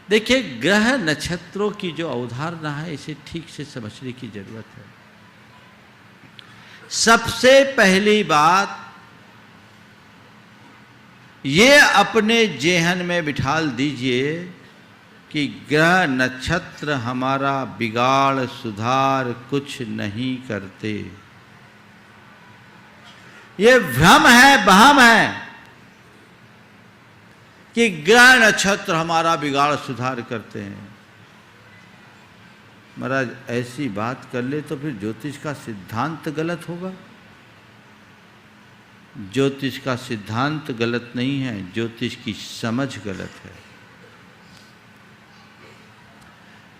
देखिए, ग्रह नक्षत्रों की जो अवधारणा है इसे ठीक से समझने की जरूरत है। सबसे पहली बात ये अपने जेहन में बिठाल दीजिए कि ग्रह नक्षत्र हमारा बिगाड़ सुधार कुछ नहीं करते। ये भ्रम है, वहम है कि ग्रह नक्षत्र हमारा बिगाड़ सुधार करते हैं। महाराज, ऐसी बात कर ले तो फिर ज्योतिष का सिद्धांत गलत होगा। ज्योतिष का सिद्धांत गलत नहीं है, ज्योतिष की समझ गलत है।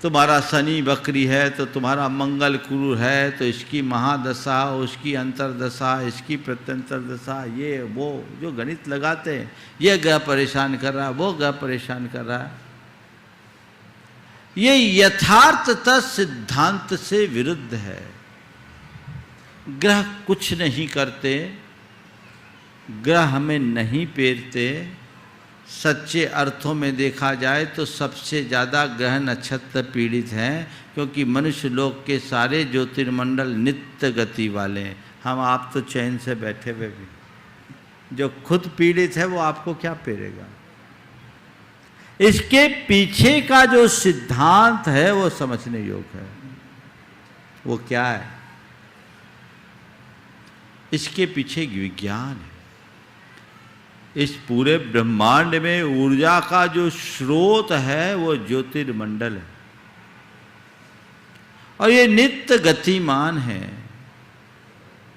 तुम्हारा शनि वक्री है तो तुम्हारा मंगल क्रूर है, तो इसकी महादशा, उसकी अंतरदशा, इसकी प्रत्यंतर दशा, ये वो जो गणित लगाते हैं, ये ग्रह परेशान कर रहा है, वो ग्रह परेशान कर रहा है, ये यथार्थतः सिद्धांत से विरुद्ध है। ग्रह कुछ नहीं करते, ग्रह हमें नहीं पेरते। सच्चे अर्थों में देखा जाए तो सबसे ज़्यादा ग्रह नक्षत्र पीड़ित हैं, क्योंकि मनुष्य लोक के सारे ज्योतिर्मंडल नित्य गति वाले हैं। हम आप तो चैन से बैठे हुए भी, जो खुद पीड़ित है वो आपको क्या पेरेगा। इसके पीछे का जो सिद्धांत है वो समझने योग्य है। वो क्या है? इसके पीछे विज्ञान है। इस पूरे ब्रह्मांड में ऊर्जा का जो स्रोत है वो ज्योतिर्मंडल है, और ये नित्य गतिमान है।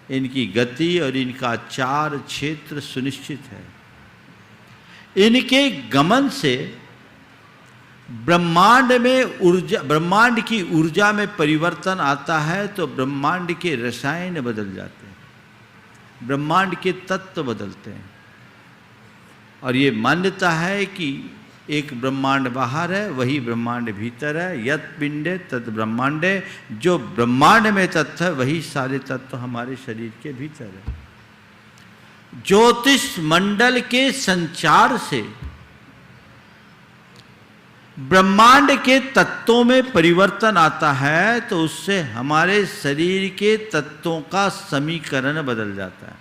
इनकी गति और इनका चार क्षेत्र सुनिश्चित है। इनके गमन से ब्रह्मांड में ऊर्जा, ब्रह्मांड की ऊर्जा में परिवर्तन आता है, तो ब्रह्मांड के रसायन बदल जाते हैं, ब्रह्मांड के तत्व बदलते हैं। और ये मान्यता है कि एक ब्रह्मांड बाहर है, वही ब्रह्मांड भीतर है। यत् पिंडे तत् ब्रह्मांडे, जो ब्रह्मांड में तत्व है वही सारे तत्व हमारे शरीर के भीतर है। ज्योतिष मंडल के संचार से ब्रह्मांड के तत्वों में परिवर्तन आता है, तो उससे हमारे शरीर के तत्वों का समीकरण बदल जाता है,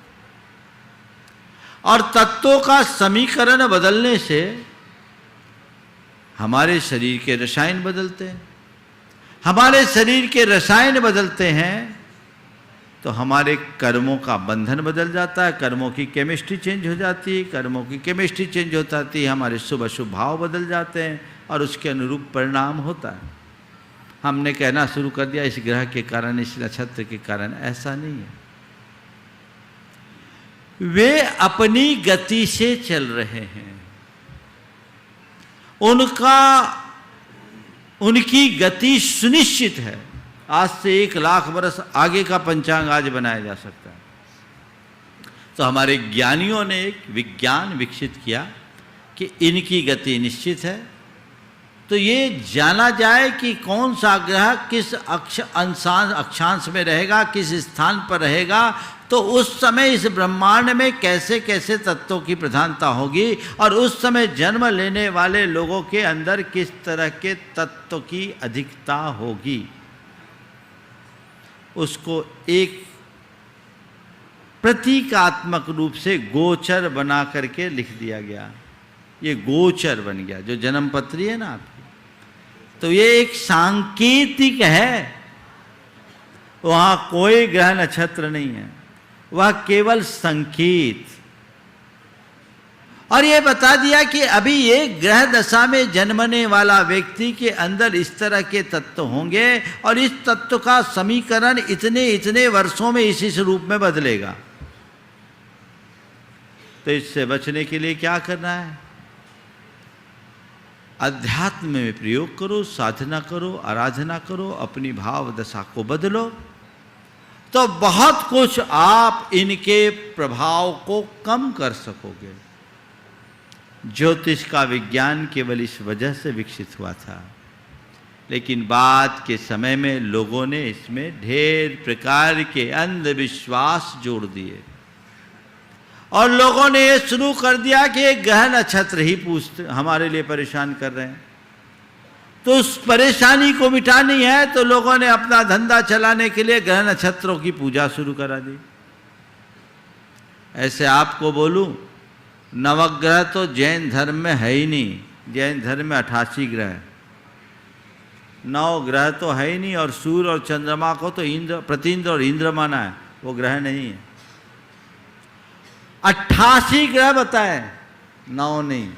और तत्वों का समीकरण बदलने से हमारे शरीर के रसायन बदलते हैं। हमारे शरीर के रसायन बदलते हैं तो हमारे कर्मों का बंधन बदल जाता है, कर्मों की केमिस्ट्री चेंज हो जाती है। कर्मों की केमिस्ट्री चेंज हो जाती है, हमारे शुभ अशुभ भाव बदल जाते हैं, और उसके अनुरूप परिणाम होता है। हमने कहना शुरू कर दिया इस ग्रह के कारण, इस नक्षत्र के कारण, ऐसा नहीं है। वे अपनी गति से चल रहे हैं। उनकी गति सुनिश्चित है। आज से 1,00,000 वर्ष आगे का पंचांग आज बनाया जा सकता है। तो हमारे ज्ञानियों ने एक विज्ञान विकसित किया कि इनकी गति निश्चित है, तो ये जाना जाए कि कौन सा ग्रह किस अक्षांश में रहेगा, किस स्थान पर रहेगा, तो उस समय इस ब्रह्मांड में कैसे कैसे तत्वों की प्रधानता होगी, और उस समय जन्म लेने वाले लोगों के अंदर किस तरह के तत्व की अधिकता होगी, उसको एक प्रतीकात्मक रूप से गोचर बना करके लिख दिया गया। ये गोचर बन गया, जो जन्म पत्री है ना आपकी, तो ये एक सांकेतिक है। वहां कोई ग्रह नक्षत्र नहीं है, वह केवल संकेत। और ये बता दिया कि अभी ये ग्रह दशा में जन्मने वाला व्यक्ति के अंदर इस तरह के तत्व होंगे, और इस तत्व का समीकरण इतने इतने वर्षों में इस रूप में बदलेगा। तो इससे बचने के लिए क्या करना है? अध्यात्म में प्रयोग करो, साधना करो, आराधना करो, अपनी भाव दशा को बदलो, तो बहुत कुछ आप इनके प्रभाव को कम कर सकोगे। ज्योतिष का विज्ञान केवल इस वजह से विकसित हुआ था, लेकिन बाद के समय में लोगों ने इसमें ढेर प्रकार के अंधविश्वास जोड़ दिए, और लोगों ने ये शुरू कर दिया कि ग्रह नक्षत्र ही पूछते हमारे लिए परेशान कर रहे हैं। तो उस परेशानी को मिटानी है तो लोगों ने अपना धंधा चलाने के लिए ग्रह नक्षत्रों की पूजा शुरू करा दी। ऐसे आपको बोलूं, नवग्रह तो जैन धर्म में है ही नहीं। जैन धर्म में 88 ग्रह, 9 ग्रह तो है ही नहीं, और सूर्य और चंद्रमा को तो इंद्र, प्रतिंद्र और इंद्र माना है, वो ग्रह नहीं है। 88 ग्रह बताए, 9 नहीं।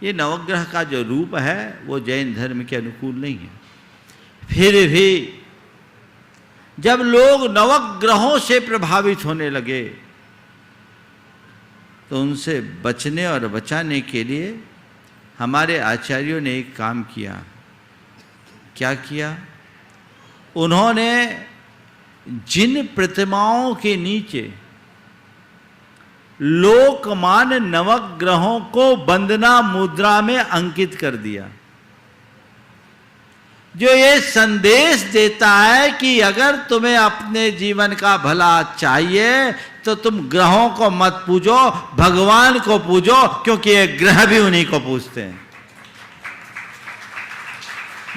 ये नवग्रह का जो रूप है वो जैन धर्म के अनुकूल नहीं है। फिर भी जब लोग नवग्रहों से प्रभावित होने लगे तो उनसे बचने और बचाने के लिए हमारे आचार्यों ने एक काम किया। क्या किया? उन्होंने जिन प्रतिमाओं के नीचे लोकमान्य नवग्रहों को वंदना मुद्रा में अंकित कर दिया, जो ये संदेश देता है कि अगर तुम्हें अपने जीवन का भला चाहिए तो तुम ग्रहों को मत पूजो, भगवान को पूजो, क्योंकि ये ग्रह भी उन्हीं को पूजते हैं।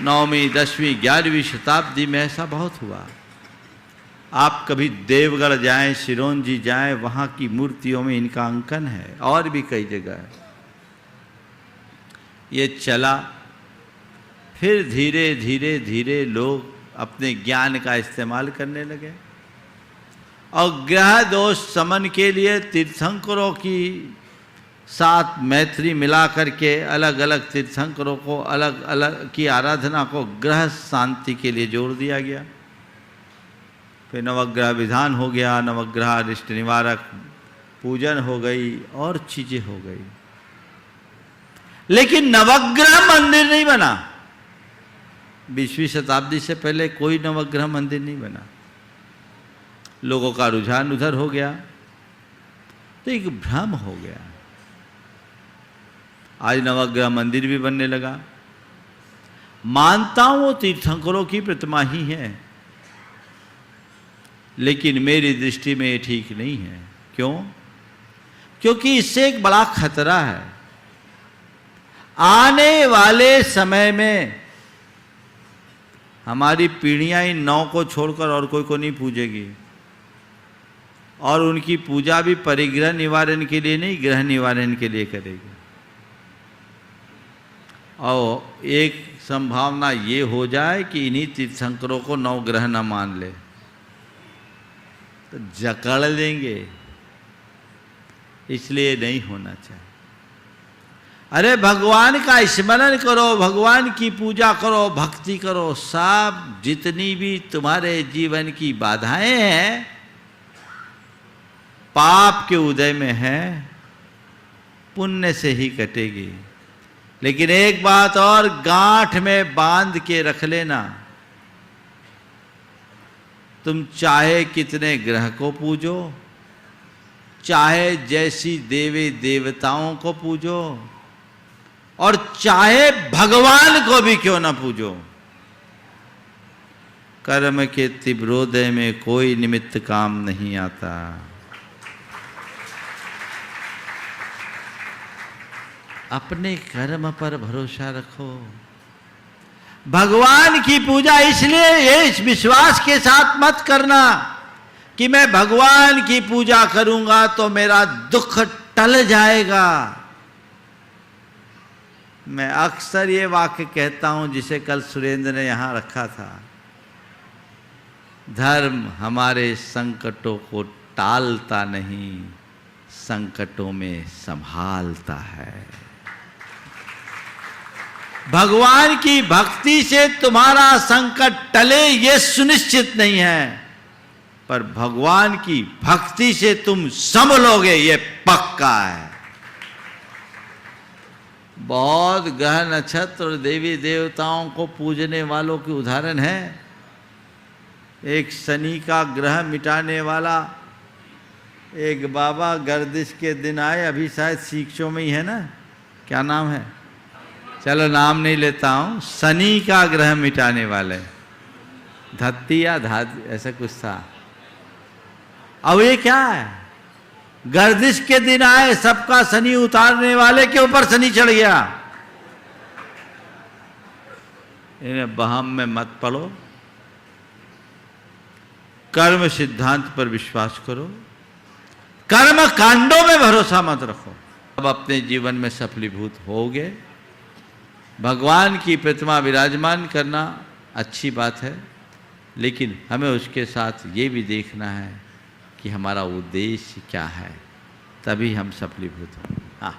9वीं 10वीं 11वीं शताब्दी में ऐसा बहुत हुआ। आप कभी देवगढ़ जाएं, सिरोंजी जाएं, वहां की मूर्तियों में इनका अंकन है, और भी कई जगह है। ये चला, फिर धीरे धीरे धीरे लोग अपने ज्ञान का इस्तेमाल करने लगे और ग्रह दोष समन के लिए तीर्थंकरों की साथ मैत्री मिला करके अलग अलग तीर्थंकरों को अलग अलग की आराधना को ग्रह शांति के लिए जोड़ दिया गया। फिर नवग्रह विधान हो गया, नवग्रह अरिष्ट निवारक पूजन हो गई और चीजें हो गई, लेकिन नवग्रह मंदिर नहीं बना। 20वीं शताब्दी से पहले कोई नवग्रह मंदिर नहीं बना। लोगों का रुझान उधर हो गया तो एक भ्रम हो गया। आज नवग्रह मंदिर भी बनने लगा। मानता हूं वो तीर्थंकरों की प्रतिमा ही है, लेकिन मेरी दृष्टि में ये ठीक नहीं है। क्यों? क्योंकि इससे एक बड़ा खतरा है। आने वाले समय में हमारी पीढ़ियां इन 9 को छोड़कर और कोई को नहीं पूजेगी, और उनकी पूजा भी परिग्रह निवारण के लिए नहीं, ग्रह निवारण के लिए करेगी। और एक संभावना ये हो जाए कि इन्हीं तीर्थंकरों को 9 ग्रह न मान ले तो जकड़ लेंगे, इसलिए नहीं होना चाहिए। अरे भगवान का स्मरण करो, भगवान की पूजा करो, भक्ति करो। सब जितनी भी तुम्हारे जीवन की बाधाएं हैं पाप के उदय में है, पुण्य से ही कटेगी। लेकिन एक बात और गांठ में बांध के रख लेना, तुम चाहे कितने ग्रह को पूजो, चाहे जैसी देवी देवताओं को पूजो, और चाहे भगवान को भी क्यों ना पूजो, कर्म के तीव्रोदय में कोई निमित्त काम नहीं आता। अपने कर्म पर भरोसा रखो। भगवान की पूजा इसलिए ये इस विश्वास के साथ मत करना कि मैं भगवान की पूजा करूंगा तो मेरा दुख टल जाएगा। मैं अक्सर ये वाक्य कहता हूं, जिसे कल सुरेंद्र ने यहां रखा था, धर्म हमारे संकटों को टालता नहीं, संकटों में संभालता है। भगवान की भक्ति से तुम्हारा संकट टले ये सुनिश्चित नहीं है, पर भगवान की भक्ति से तुम संभलोगे ये पक्का है। बहुत ग्रह नक्षत्र और देवी देवताओं को पूजने वालों के उदाहरण है। एक शनि का ग्रह मिटाने वाला एक बाबा गर्दिश के दिन आए, अभी शायद शिक्षों में ही है ना, क्या नाम है, चलो नाम नहीं लेता हूं, शनि का ग्रह मिटाने वाले, धत्ती या धात ऐसा कुछ था। अब ये क्या है, गर्दिश के दिन आए, सबका शनि उतारने वाले के ऊपर शनि चढ़ गया। इन्हें बहम में मत पड़ो, कर्म सिद्धांत पर विश्वास करो, कर्म कांडों में भरोसा मत रखो। अब अपने जीवन में सफलीभूत होगे। भगवान की प्रतिमा विराजमान करना अच्छी बात है, लेकिन हमें उसके साथ ये भी देखना है कि हमारा उद्देश्य क्या है, तभी हम सफलीभूत हों। हाँ।